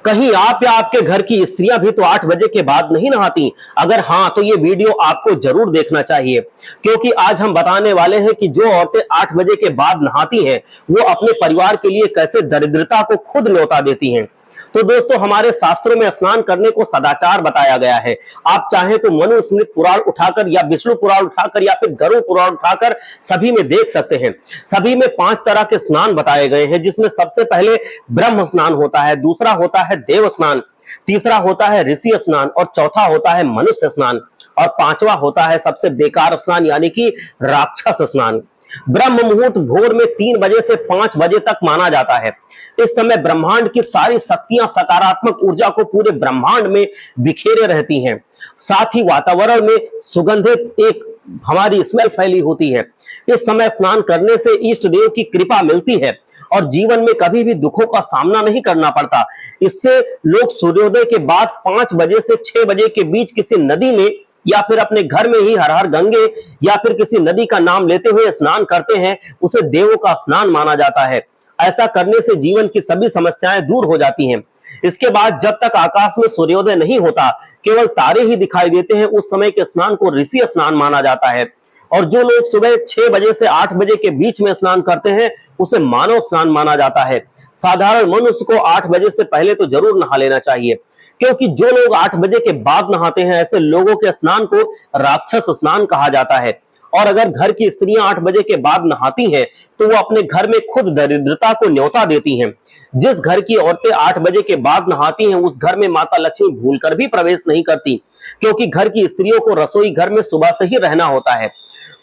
कहीं आप या आपके घर की स्त्रियां भी तो 8 बजे के बाद नहीं नहाती? अगर हाँ, तो ये वीडियो आपको जरूर देखना चाहिए, क्योंकि आज हम बताने वाले हैं कि जो औरतें 8 बजे के बाद नहाती हैं, वो अपने परिवार के लिए कैसे दरिद्रता को खुद न्योता देती हैं। तो दोस्तों, हमारे शास्त्रों में स्नान करने को सदाचार बताया गया है। आप चाहें तो मनुस्मृति पुराण उठाकर या विष्णु पुराण उठाकर या फिर गरुड़ पुराण उठाकर सभी में देख सकते हैं। सभी में 5 तरह के स्नान बताए गए हैं, जिसमें सबसे पहले ब्रह्म स्नान होता है, दूसरा होता है देव स्नान, तीसरा होता है ऋषि स्नान और चौथा होता है मनुष्य स्नान और पांचवा होता है सबसे बेकार स्नान यानी कि राक्षस स्नान। ब्रह्म मुहूर्त भोर में 3 बजे से 5 बजे तक माना जाता है। इस समय ब्रह्मांड की सारी शक्तियां सकारात्मक ऊर्जा को पूरे ब्रह्मांड में बिखेरे रहती हैं। साथ ही वातावरण में सुगंधित एक हमारी स्मेल फैली होती है। इस समय स्नान करने से इष्ट देव की कृपा मिलती है और जीवन में कभी भी दुखों का सामना नहीं करना पड़ता। इससे लोग सूर्योदय के बाद 5 बजे से 6 बजे के बीच किसी नदी में या फिर अपने घर में ही हर हर गंगे या फिर किसी नदी का नाम लेते हुए स्नान करते हैं, उसे देवों का स्नान माना जाता है। ऐसा करने से जीवन की सभी समस्याएं दूर हो जाती हैं। इसके बाद जब तक आकाश में सूर्योदय नहीं होता, केवल तारे ही दिखाई देते हैं, उस समय के स्नान को ऋषि स्नान माना जाता है। और जो लोग सुबह 6 बजे से 8 बजे के बीच में स्नान करते हैं, उसे मानव स्नान माना जाता है। साधारण मनुष्य को 8 बजे से पहले तो जरूर नहा लेना चाहिए, क्योंकि जो लोग 8 बजे के बाद नहाते हैं, ऐसे लोगों के स्नान को राक्षस स्नान कहा जाता है। और अगर घर की स्त्रियां 8 बजे के बाद नहाती हैं, तो वो अपने घर में खुद दरिद्रता को न्योता देती हैं। जिस घर की औरतें 8 बजे के बाद नहाती हैं, उस घर में माता लक्ष्मी भूलकर भी प्रवेश नहीं करती, क्योंकि घर की स्त्रियों को रसोई घर में सुबह से ही रहना होता है।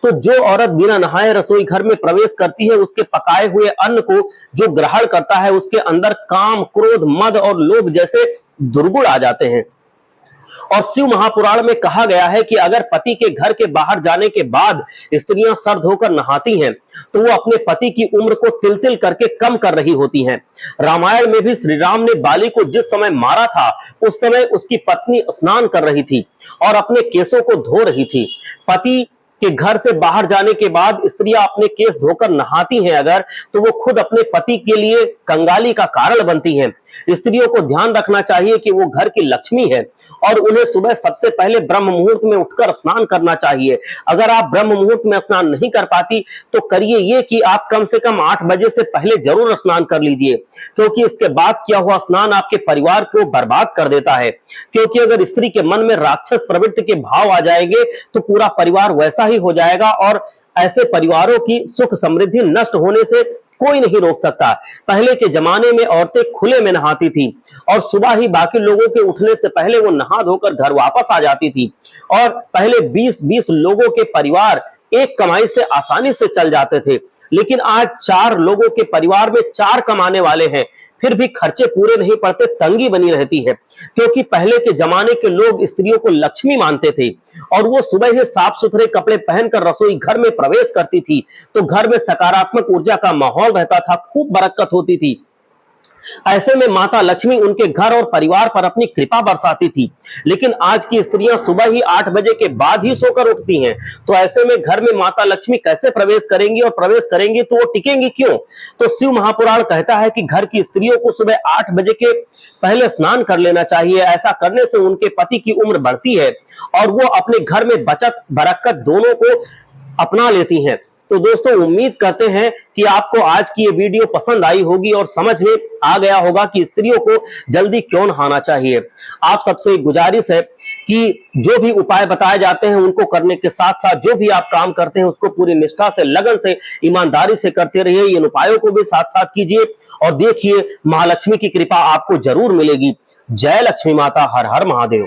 तो जो औरत बिना नहाए रसोई घर में प्रवेश करती है, उसके पकाए हुए अन्न को जो ग्रहण करता है, उसके अंदर काम, क्रोध, मद और लोभ जैसे दुर्गुण आ जाते हैं। और शिव महापुराण में कहा गया है कि अगर पति के घर के बाहर जाने के बाद स्त्रियां सर धोकर नहाती हैं, तो वो अपने पति की उम्र को तिल तिल करके कम कर रही होती हैं। रामायण में भी श्री राम ने बाली को जिस समय मारा था, उस समय उसकी पत्नी स्नान कर रही थी और अपने केसों को धो रही थी। पति कि घर से बाहर जाने के बाद स्त्रियां अपने केस धोकर नहाती हैं अगर, तो वो खुद अपने पति के लिए कंगाली का कारण बनती हैं। स्त्रियों को ध्यान रखना चाहिए कि वो घर की लक्ष्मी है और उन्हें सुबह सबसे पहले ब्रह्म मुहूर्त में उठकर स्नान करना चाहिए। अगर आप ब्रह्म मुहूर्त में स्नान नहीं कर पाती, तो करिए ये कि आप कम से कम 8 बजे से पहले जरूर स्नान कर लीजिए, क्योंकि इसके बाद किया हुआ स्नान आपके परिवार को बर्बाद कर देता है। क्योंकि अगर स्त्री के मन में राक्षस प्रवृत्ति के भाव आ जाएंगे, तो पूरा परिवार वैसा ही हो जाएगा और ऐसे परिवारों की सुख समृद्धि नष्ट होने से कोई नहीं रोक सकता। पहले के जमाने में औरतें खुले में नहाती थी और सुबह ही बाकी लोगों के उठने से पहले वो नहा धोकर घर वापस आ जाती थी। और पहले 20-20 लोगों के परिवार एक कमाई से आसानी से चल जाते थे, लेकिन आज 4 लोगों के परिवार में 4 कमाने वाले हैं, फिर भी खर्चे पूरे नहीं पड़ते, तंगी बनी रहती है। क्योंकि पहले के जमाने के लोग स्त्रियों को लक्ष्मी मानते थे और वो सुबह ही साफ सुथरे कपड़े पहनकर रसोई घर में प्रवेश करती थी, तो घर में सकारात्मक ऊर्जा का माहौल रहता था, खूब बरकत होती थी। ऐसे में माता लक्ष्मी उनके घर और परिवार पर अपनी कृपा बरसाती थी। लेकिन आज की स्त्रियां सुबह ही 8 बजे के बाद ही सोकर उठती हैं, तो ऐसे में घर में माता लक्ष्मी कैसे प्रवेश करेंगी और प्रवेश करेंगी तो वो टिकेंगी क्यों? तो शिव महापुराण कहता है कि घर की स्त्रियों को सुबह 8 बजे के पहले स्नान कर लेना चाहिए। ऐसा करने से उनके पति की उम्र बढ़ती है और वो अपने घर में बचत बरकत दोनों को अपना लेती हैं। तो दोस्तों, उम्मीद करते हैं कि आपको आज की ये वीडियो पसंद आई होगी और समझ में आ गया होगा कि स्त्रियों को जल्दी क्यों नहाना चाहिए। आप सबसे गुजारिश है कि जो भी उपाय बताए जाते हैं उनको करने के साथ साथ जो भी आप काम करते हैं उसको पूरी निष्ठा से, लगन से, ईमानदारी से करते रहिए। इन उपायों को भी साथ साथ कीजिए और देखिए महालक्ष्मी की कृपा आपको जरूर मिलेगी। जय लक्ष्मी माता, हर हर महादेव।